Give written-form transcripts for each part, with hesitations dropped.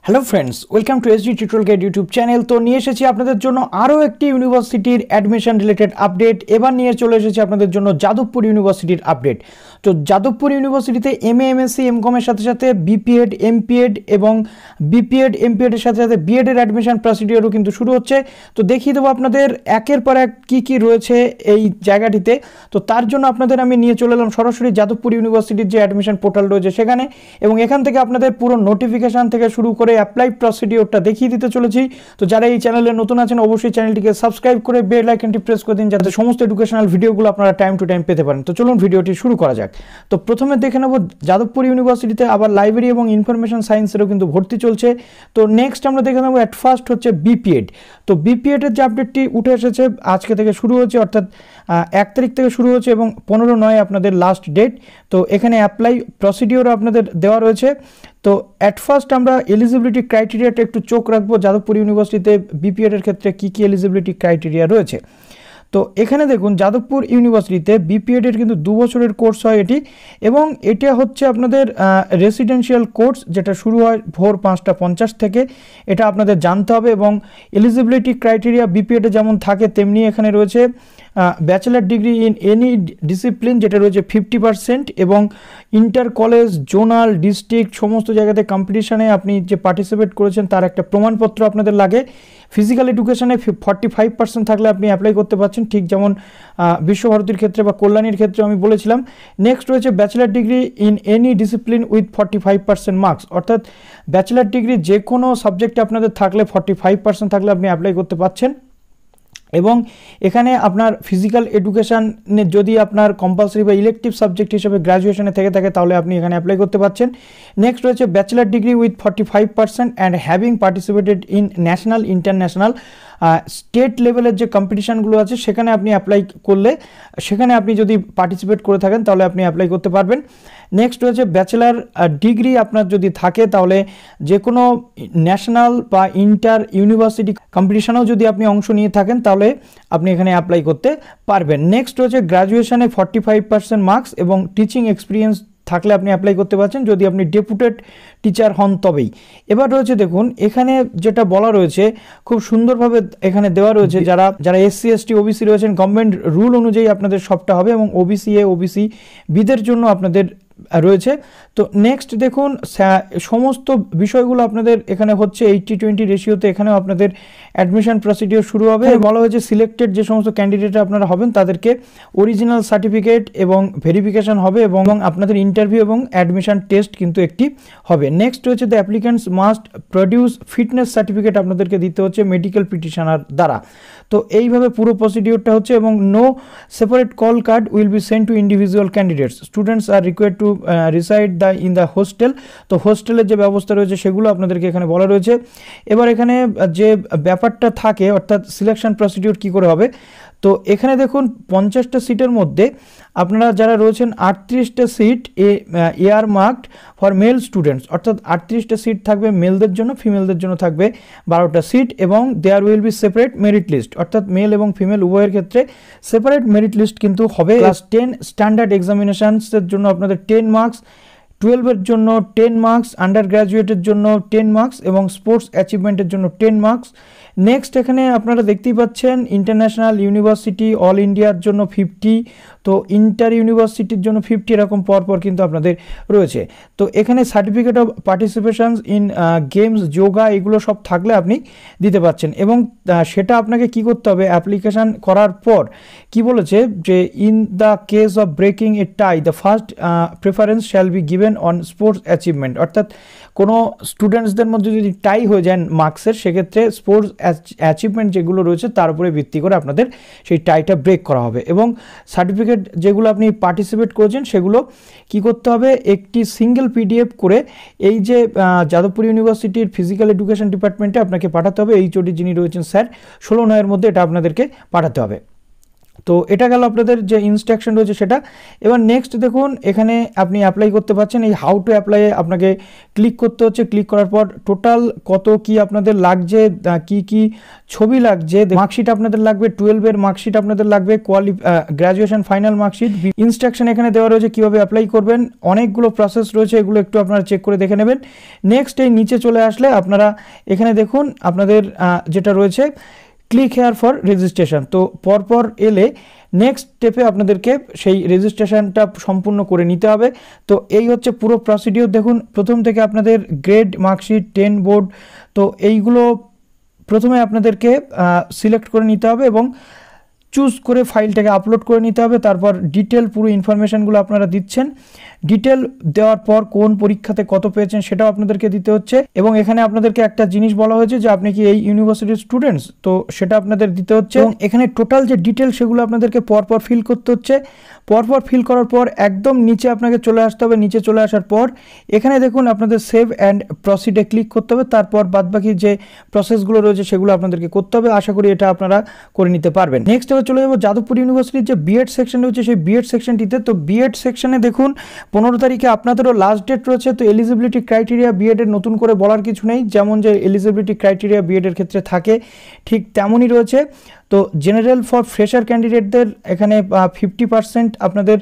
Hello friends, welcome to SD tutorial guide YouTube channel. তো নিয়ে এসেছি আপনাদের জন্য আরও একটি ইউনিভার্সিটির অ্যাডমিশন রিলেটেড আপডেট। এবার নিয়ে চলে এসেছি আপনাদের জন্য যাদবপুর ইউনিভার্সিটির আপডেট। তো যাদবপুর ইউনিভার্সিটিতে এমএ এমএসসি এমকমের সাথে সাথে বিপিএড এমপিএড এবং বিপিএড এমপিএডের সাথে সাথে বিএডের অ্যাডমিশন প্রসিডিওরও কিন্তু শুরু হচ্ছে। তো দেখিয়ে দেবো আপনাদের একের পর এক কী কী রয়েছে এই জায়গাটিতে। তো তার জন্য আপনাদের আমি নিয়ে চলে এলাম সরাসরি যাদবপুর ইউনিভার্সিটির যে অ্যাডমিশন পোর্টাল রয়েছে সেখানে, এবং এখান থেকে আপনাদের পুরো নোটিফিকেশান থেকে শুরু করে অ্যাপ্লাই প্রসিডিওরটা দেখিয়ে দিতে চলেছি। তো যারা এই চ্যানেলে নতুন আছেন অবশ্যই চ্যানেলটিকে সাবস্ক্রাইব করে বেল আইকনটি প্রেস করে দিন, যাতে সমস্ত এডুকেশনাল ভিডিওগুলো আপনারা টাইম টু টাইম পেতে পারেন। তো চলুন ভিডিওটি শুরু করা যাক। তো প্রথমে দেখে নেব যাদবপুর ইউনিভার্সিটিতে আবার লাইব্রেরি এবং ইনফরমেশন সায়েন্সেরও কিন্তু ভর্তি চলছে। তো নেক্সট আমরা দেখে নেব অ্যাট ফার্স্ট হচ্ছে বিপিএড। তো বিপিএডের যে আপডেটটি উঠে এসেছে আজকে থেকে শুরু হচ্ছে, অর্থাৎ 1 তারিখ থেকে শুরু হচ্ছে এবং 15/9 আপনাদের লাস্ট ডেট। তো এখানে অ্যাপ্লাই প্রসিডিওরও আপনাদের দেওয়া রয়েছে। তো অ্যাট ফার্স্ট আমরা এলিজিবিলিটি ক্রাইটেরিয়াটা একটু চোখ রাখবো যাদবপুর ইউনিভার্সিটিতে বিপিএডের ক্ষেত্রে কী কী এলিজিবিলিটি ক্রাইটেরিয়া রয়েছে। তো এখানে দেখুন যাদবপুর ইউনিভার্সিটিতে বিপিএডের কিন্তু 2 বছরের কোর্স হয় এটি, এবং এটা হচ্ছে আপনাদের রেসিডেন্সিয়াল কোর্স, যেটা শুরু হয় ভোর 5:50 থেকে। এটা আপনাদের জানতে হবে। এবং এলিজিবিলিটি ক্রাইটেরিয়া বিপিএডে যেমন থাকে তেমনি এখানে রয়েছে bachelor degree in any discipline, যেটা রয়েছে 50%, এবং ইন্টার কলেজ জোনাল ডিস্ট্রিক্ট সমস্ত জায়গাতে কম্পিটিশানে আপনি যে পার্টিসিপেট করেছেন তার একটা প্রমাণপত্র আপনাদের লাগে। ফিজিক্যাল এডুকেশনে 45% থাকলে আপনি অ্যাপ্লাই করতে পারছেন, ঠিক যেমন বিশ্বভারতীর ক্ষেত্রে বা কল্যাণীর ক্ষেত্রে আমি বলেছিলাম। নেক্সট রয়েছে bachelor degree in any discipline with 45% marks, অর্থাৎ ব্যাচেলার ডিগ্রি যে কোনো সাবজেক্টে আপনাদের থাকলে 45% থাকলে আপনি অ্যাপ্লাই করতে পারছেন। এবং এখানে আপনার ফিজিক্যাল এডুকেশানে যদি আপনার কম্পালসারি বা ইলেকটিভ সাবজেক্ট হিসেবে গ্র্যাজুয়েশনে থেকে থাকে তাহলে আপনি এখানে অ্যাপ্লাই করতে পারছেন। নেক্সট রয়েছে bachelor degree with 45% and having participated in national international state লেভেলের যে কম্পিটিশানগুলো আছে সেখানে আপনি অ্যাপ্লাই করলে, সেখানে আপনি যদি পার্টিসিপেট করে থাকেন তাহলে আপনি অ্যাপ্লাই করতে পারবেন। নেক্সট রয়েছে ব্যাচেলার ডিগ্রি আপনার যদি থাকে তাহলে যে কোনো ন্যাশনাল বা ইন্টার ইউনিভার্সিটি কম্পিটিশানেও যদি আপনি অংশ নিয়ে থাকেন তাহলে আপনি এখানে অ্যাপ্লাই করতে পারবেন। নেক্সট রয়েছে গ্র্যাজুয়েশনে 45% মার্কস এবং টিচিং এক্সপিরিয়েন্স থাকলে আপনি অ্যাপ্লাই করতে পারছেন, যদি আপনি ডেপুটেড টিচার হন তবেই। এবার রয়েছে দেখুন এখানে যেটা বলা রয়েছে খুব সুন্দরভাবে এখানে দেওয়া রয়েছে, যারা এসসি এসটি ওবিসি রয়েছেন গভর্নমেন্ট রুল অনুযায়ী আপনাদের সবটা হবে, এবং ওবিসি এ ওবিসি বিদের জন্য আপনাদের রয়েছে। তো নেক্সট দেখুন সমস্ত বিষয়গুলো আপনাদের এখানে হচ্ছে 80-20 রেশিওতে এখানেও আপনাদের অ্যাডমিশন প্রসিডিওর শুরু হবে। বলা হয়েছে সিলেক্টেড যে সমস্ত ক্যান্ডিডেট আপনারা হবেন তাদেরকে অরিজিনাল সার্টিফিকেট এবং ভেরিফিকেশন হবে, এবং আপনাদের ইন্টারভিউ এবং অ্যাডমিশন টেস্ট কিন্তু একটি হবে। নেক্সট হচ্ছে the applicants must produce fitness certificate আপনাদেরকে দিতে হচ্ছে মেডিকেল পিটিশনার দ্বারা। তো এইভাবে পুরো প্রসিডিওরটা হচ্ছে, এবং no separate call card will be send to individual candidates, students are required to reside in the hostel. তো হোস্টেলের যে ব্যবস্থা রয়েছে সেগুলো আপনাদেরকে এখানে বলা রয়েছে। এবার এখানে যে ব্যাপারটা থাকে অর্থাৎ সিলেকশন প্রসিডিওর কী করে হবে, তো এখানে দেখুন 50টা সিটের মধ্যে আপনারা যারা রয়েছেন 38টা seat are marked for male students, অর্থাৎ 38টা সিট থাকবে মেলদের জন্য, ফিমেলদের জন্য থাকবে 12টা সিট, এবং there will be separate merit list, অর্থাৎ মেল এবং ফিমেল উভয়ের ক্ষেত্রে সেপারেট মেরিট লিস্ট কিন্তু হবে। ক্লাস 10 স্ট্যান্ডার্ড এক্সামিনেশনসের জন্য আপনাদের 10 মার্কস, 12-এর জন্য 10 মার্কস, আন্ডার গ্র্যাজুয়েটের জন্য 10 মার্কস এবং স্পোর্টস অ্যাচিভমেন্টের জন্য 10 মার্কস। নেক্সট এখানে আপনারা দেখতেই পাচ্ছেন ইন্টারন্যাশনাল ইউনিভার্সিটি অল ইন্ডিয়ার জন্য 50, তো ইন্টার ইউনিভার্সিটির জন্য 50, এরকম পরপর কিন্তু আপনাদের রয়েছে। তো এখানে certificate of পার্টিসিপেশনস in games yoga এগুলো সব থাকলে আপনি দিতে পারছেন, এবং সেটা আপনাকে কি করতে হবে অ্যাপ্লিকেশান করার পর কি বলেছে যে in the case of breaking a tie the first preference shall be given on sports achievement, অর্থাৎ কোনো স্টুডেন্টসদের মধ্যে যদি টাই হয়ে যায় মার্কসের সেক্ষেত্রে স্পোর্টস অ্যাচিভমেন্ট যেগুলো রয়েছে তার উপরে ভিত্তি করে আপনাদের সেই টাইটা ব্রেক করা হবে। এবং সার্টিফিকেট যেগুলো আপনি পার্টিসিপেট করেছেন সেগুলো কি করতে হবে একটি সিঙ্গেল পিডিএফ করে এই যে যাদবপুর ইউনিভার্সিটির ফিজিক্যাল এডুকেশন ডিপার্টমেন্টে আপনাকে পাঠাতে হবে। এইচওডি যিনি রয়েছেন স্যার 16/9 মধ্যে এটা আপনাদেরকে পাঠাতে হবে। তো এটা গেল আপনাদের যে ইনস্ট্রাকশন রয়েছে সেটা। এবার নেক্সট দেখুন এখানে আপনি অ্যাপ্লাই করতে পারছেন। এই হাউ টু অ্যাপ্লাই আপনাকে ক্লিক করতে হচ্ছে। ক্লিক করার পর টোটাল কত কি আপনাদের লাগছে, কি ছবি লাগছে, মার্কশিট আপনাদের লাগবে, 12-এর মার্কশিট আপনাদের লাগবে, গ্র্যাজুয়েশন ফাইনাল মার্কশিট, ইনস্ট্রাকশন এখানে দেওয়া রয়েছে কীভাবে অ্যাপ্লাই করবেন, অনেকগুলো প্রসেস রয়েছে, এগুলো একটু আপনারা চেক করে দেখে নেবেন। নেক্সট এই নিচে চলে আসলে আপনারা এখানে দেখুন আপনাদের যেটা রয়েছে ক্লিক হেয়ার ফর রেজিস্ট্রেশন। তো পরপর এলে নেক্সট স্টেপে আপনাদেরকে সেই রেজিস্ট্রেশনটা সম্পূর্ণ করে নিতে হবে। তো এই হচ্ছে পুরো প্রসিডিওর। দেখুন প্রথম থেকে আপনাদের গ্রেড, মার্কশিট, 10 বোর্ড, তো এইগুলো প্রথমে আপনাদেরকে সিলেক্ট করে নিতে হবে এবং চুজ করে ফাইলটাকে আপলোড করে নিতে হবে। তারপর ডিটেল পুরো ইনফরমেশানগুলো আপনারা দিচ্ছেন। ডিটেল দেওয়ার পর কোন পরীক্ষাতে কত পেয়েছেন সেটাও আপনাদেরকে দিতে হচ্ছে। এবং এখানে আপনাদেরকে একটা জিনিস বলা হয়েছে যে আপনি কি এই ইউনিভার্সিটির স্টুডেন্টস, তো সেটা আপনাদের দিতে হচ্ছে। এবং এখানে টোটাল যে ডিটেল সেগুলো আপনাদেরকে পরপর ফিল করতে হচ্ছে। পরপর ফিল করার পর একদম নিচে আপনাকে চলে আসতে হবে। নিচে চলে আসার পর এখানে দেখুন আপনাদের সেভ অ্যান্ড প্রসিডে ক্লিক করতে হবে। তারপর বাদবাকি যে প্রসেসগুলো রয়েছে সেগুলো আপনাদেরকে করতে হবে। আশা করি এটা আপনারা করে নিতে পারবেন। নেক্সট এবার চলে যাবো যাদবপুর ইউনিভার্সিটির যে বিএড সেকশন রয়েছে সেই বিএড সেকশনটিতে। তো বিএড সেকশনে দেখুন 15 তারিখে আপনাদেরও লাস্ট ডেট রয়েছে। তো এলিজিবিলিটি ক্রাইটেরিয়া বিএডের নতুন করে বলার কিছু নেই, যেমন যে এলিজিবিলিটি ক্রাইটেরিয়া বিএডের ক্ষেত্রে থাকে ঠিক তেমনই রয়েছে। তো জেনারেল ফর ফ্রেশার ক্যান্ডিডেটদের এখানে 50% আপনাদের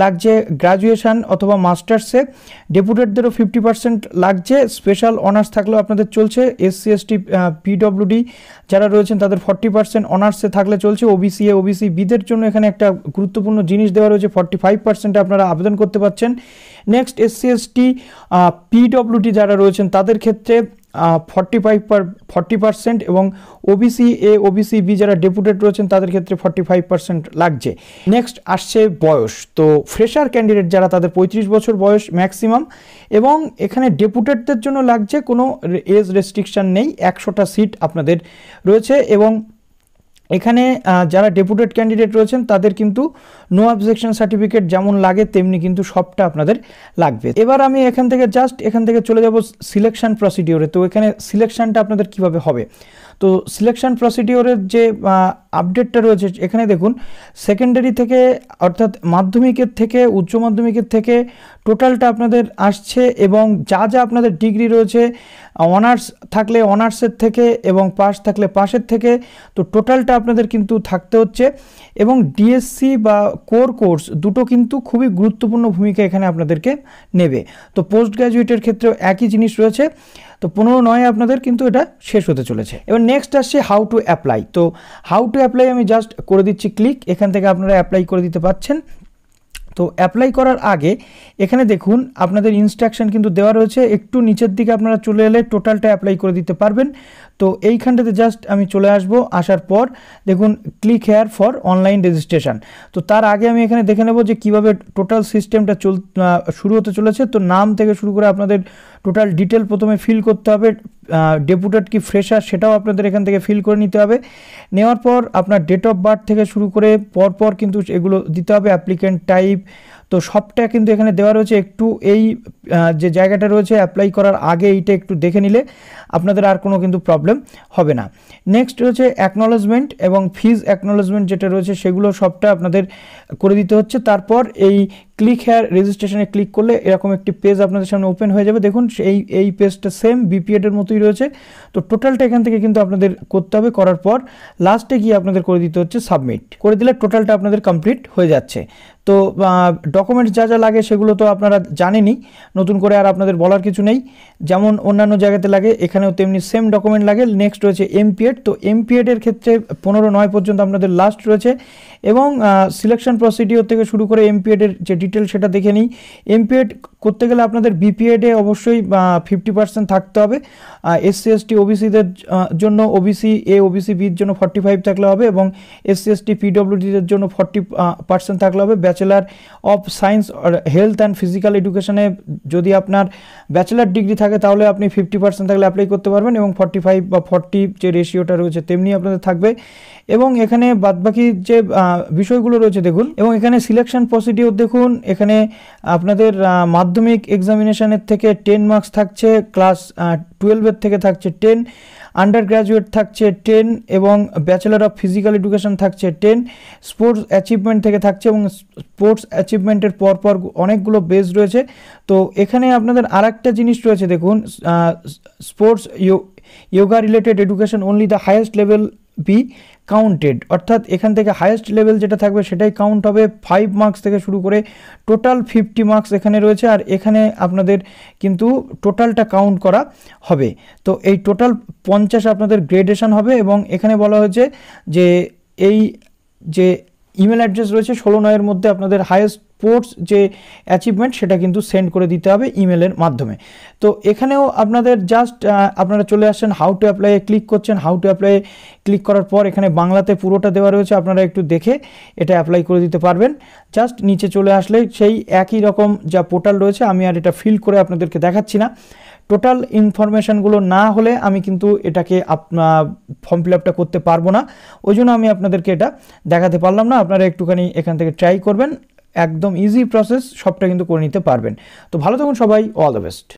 লাগছে গ্র্যাজুয়েশন অথবা মাস্টার্সে, ডেপুটেডদেরও 50% লাগছে, স্পেশাল অনার্স থাকলেও আপনাদের চলছে, SC ST PWD যারা রয়েছেন তাদের 40% অনার্সে থাকলে চলছে, OBC A OBC Bদের জন্য এখানে একটা গুরুত্বপূর্ণ জিনিস দেওয়া রয়েছে, 45% আপনারা আবেদন করতে পারছেন। নেক্সট SC ST PWD যারা রয়েছেন তাদের ক্ষেত্রে 40% এবং OBC A OBC B যারা ডেপুটেড রয়েছেন তাদের ক্ষেত্রে 45% লাগছে। নেক্সট আসছে বয়স। তো ফ্রেশার ক্যান্ডিডেট যারা তাদের 35 বছর বয়স ম্যাক্সিমাম, এবং এখানে ডেপুটেডদের জন্য লাগছে কোনো এজ রেস্ট্রিকশন নেই, 100টা সিট আপনাদের রয়েছে। এবং এখানে যারা ডেপুটেড ক্যান্ডিডেট রয়েছেন তাদের কিন্তু নো অবজেকশন সার্টিফিকেট যেমন লাগে তেমনি কিন্তু সবটা আপনাদের লাগবে। এবার আমি এখান থেকে চলে যাব সিলেকশন প্রসিডিওরে। তো এখানে সিলেকশনটা আপনাদের কিভাবে হবে, তো সিলেকশন প্রসিডিওরের যে আপডেটটা রয়েছে এখানে দেখুন সেকেন্ডারি থেকে অর্থাৎ মাধ্যমিকের থেকে উচ্চ মাধ্যমিকের থেকে টোটালটা আপনাদের আসছে, এবং যা যা আপনাদের ডিগ্রি রয়েছে অনার্স থাকলে অনার্সের থেকে এবং পাস থাকলে পাসের থেকে, তো টোটালটা আপনাদের কিন্তু থাকতে হচ্ছে। এবং ডিএসসি বা কোর কোর্স দুটো কিন্তু খুবই গুরুত্বপূর্ণ ভূমিকা এখানে আপনাদেরকে নেবে। তো পোস্ট গ্র্যাজুয়েটের ক্ষেত্রেও একই জিনিস রয়েছে। তো 15/9 আপনাদের কিন্তু এটা শেষ হতে চলেছে। এবার নেক্সট আসছে হাউ টু অ্যাপ্লাই। তো হাউ টু অ্যাপ্লাই আমি জাস্ট করে দিচ্ছি ক্লিক, এখান থেকে আপনারা অ্যাপ্লাই করে দিতে পারছেন। তো অ্যাপ্লাই করার আগে এখানে দেখুন আপনাদের ইনস্ট্রাকশন কিন্তু দেওয়া রয়েছে, একটু নিচের দিকে আপনারা চলে এলে টোটালটা অ্যাপ্লাই করে দিতে পারবেন। তো এইখানটাতে জাস্ট আমি চলে আসব, আসার পর দেখুন click here for online registration. তো তার আগে আমি এখানে দেখে নেব যে কীভাবে টোটাল সিস্টেমটা শুরু হতে চলেছে। তো নাম থেকে শুরু করে আপনাদের টোটাল ডিটেল প্রথমে ফিল করতে হবে, ডেপুটেড কি ফ্রেশার সেটাও আপনাদের এখান থেকে ফিল করে নিতে হবে। নেওয়ার পর আপনার ডেট অফ বার্থ থেকে শুরু করে পরপর কিন্তু এগুলো দিতে হবে, অ্যাপ্লিক্যান্ট টাইপ, তো সবটা কিন্তু এখানে দেওয়া রয়েছে। একটু এই যে জায়গাটা রয়েছে অ্যাপ্লাই করার আগে এইটা একটু দেখে নিলে আপনাদের আর কোনো কিন্তু প্রবলেম হবে না। নেক্সট রয়েছে অ্যাকনলেজমেন্ট এবং ফিজ অ্যাকনলেজমেন্ট যেটা রয়েছে সেগুলো সবটা আপনাদের করে দিতে হচ্ছে। তারপর এই ক্লিক হেয়ার রেজিস্ট্রেশনে ক্লিক করলে এরকম একটি পেজ আপনাদের সামনে ওপেন হয়ে যাবে। দেখুন এই পেজটা সেম বিপিএডের মতোই রয়েছে। তো টোটালটা এখান থেকে কিন্তু আপনাদের করতে হবে, করার পর লাস্টে গিয়ে আপনাদের করে দিতে হচ্ছে সাবমিট, করে দিলে টোটালটা আপনাদের কমপ্লিট হয়ে যাচ্ছে। তো ডকুমেন্টস যা যা লাগে সেগুলো তো আপনারা জানেনই, নতুন করে আর আপনাদের বলার কিছু নেই, যেমন অন্যান্য জায়গাতে লাগে এখানেও তেমনি সেম ডকুমেন্ট লাগে। নেক্সট রয়েছে এমপিএড। তো এমপিএডের ক্ষেত্রে 15/9 পর্যন্ত আপনাদের লাস্ট রয়েছে, এবং সিলেকশন প্রসিডিওর থেকে শুরু করে এমপিএডের যে ডিটেল সেটা দেখে নিই। এমপিএড করতে গেলে আপনাদের বিপিএডে অবশ্যই 50% থাকতে হবে, SC ST OBCদের জন্য OBC A OBC Bর জন্য 45 থাকলে হবে, এবং SC ST PWDদের জন্য 40% থাকলে হবে। Bachelor of science health and physical এডুকেশনে যদি আপনার ব্যাচেলার ডিগ্রি থাকে তাহলে আপনি 50% থাকলে অ্যাপ্লাই করতে পারবেন, এবং 45 বা 40 যে রেশিওটা রয়েছে তেমনি আপনাদের থাকবে। এবং এখানে বাদবাকি যে বিষয়গুলো রয়েছে দেখুন, এবং এখানে সিলেকশন প্রসিডিওর দেখুন। এখানে আপনাদের মাধ্যমিক এক্সামিনেশনের থেকে 10 মার্কস থাকছে, ক্লাস 12-এর থেকে থাকছে 10, আন্ডার গ্র্যাজুয়েট থাকছে 10, এবং ব্যাচেলার অফ ফিজিক্যাল এডুকেশন থাকছে 10, স্পোর্টস অ্যাচিভমেন্ট থেকে থাকছে, এবং স্পোর্টস অ্যাচিভমেন্টের পরপর অনেকগুলো বেস রয়েছে। তো এখানে আপনাদের আরেকটা জিনিস রয়েছে দেখুন, sports yoga related education only the highest level be counted, অর্থাৎ এখান থেকে হাইয়েস্ট লেভেল যেটা থাকবে সেটাই কাউন্ট হবে। 5 মার্কস থেকে শুরু করে টোটাল 50 মার্কস এখানে রয়েছে, আর এখানে আপনাদের কিন্তু টোটালটা কাউন্ট করা হবে। তো এই টোটাল 50 আপনাদের গ্রেডেশন হবে, এবং এখানে বলা হয়েছে যে এই যে ইমেল অ্যাড্রেস রয়েছে 16/9-এর মধ্যে আপনাদের হাইয়েস্ট স্পোর্টস যে অ্যাচিভমেন্ট সেটা কিন্তু সেন্ড করে দিতে হবে ইমেলের মাধ্যমে। তো এখানেও আপনাদের জাস্ট আপনারা চলে আসছেন, হাউ টু অ্যাপ্লাই ক্লিক করছেন। হাউ টু অ্যাপ্লাই ক্লিক করার পর এখানে বাংলাতে পুরোটা দেওয়া রয়েছে, আপনারা একটু দেখে এটা অ্যাপ্লাই করে দিতে পারবেন। জাস্ট নিচে চলে আসলে সেই একই রকম যা পোর্টাল রয়েছে, আমি আর এটা ফিল করে আপনাদেরকে দেখাচ্ছি না। টোটাল ইনফরমেশানগুলো না হলে আমি কিন্তু এটাকে ফর্ম ফিল আপটা করতে পারবো না, ওই জন্য আমি আপনাদেরকে এটা দেখাতে পারলাম না। আপনারা একটুখানি এখান থেকে ট্রাই করবেন, একদম ইজি প্রসেস, সবটা কিন্তু করে নিতে পারবেন। তো ভালো থাকুন সবাই, অল দ্য বেস্ট।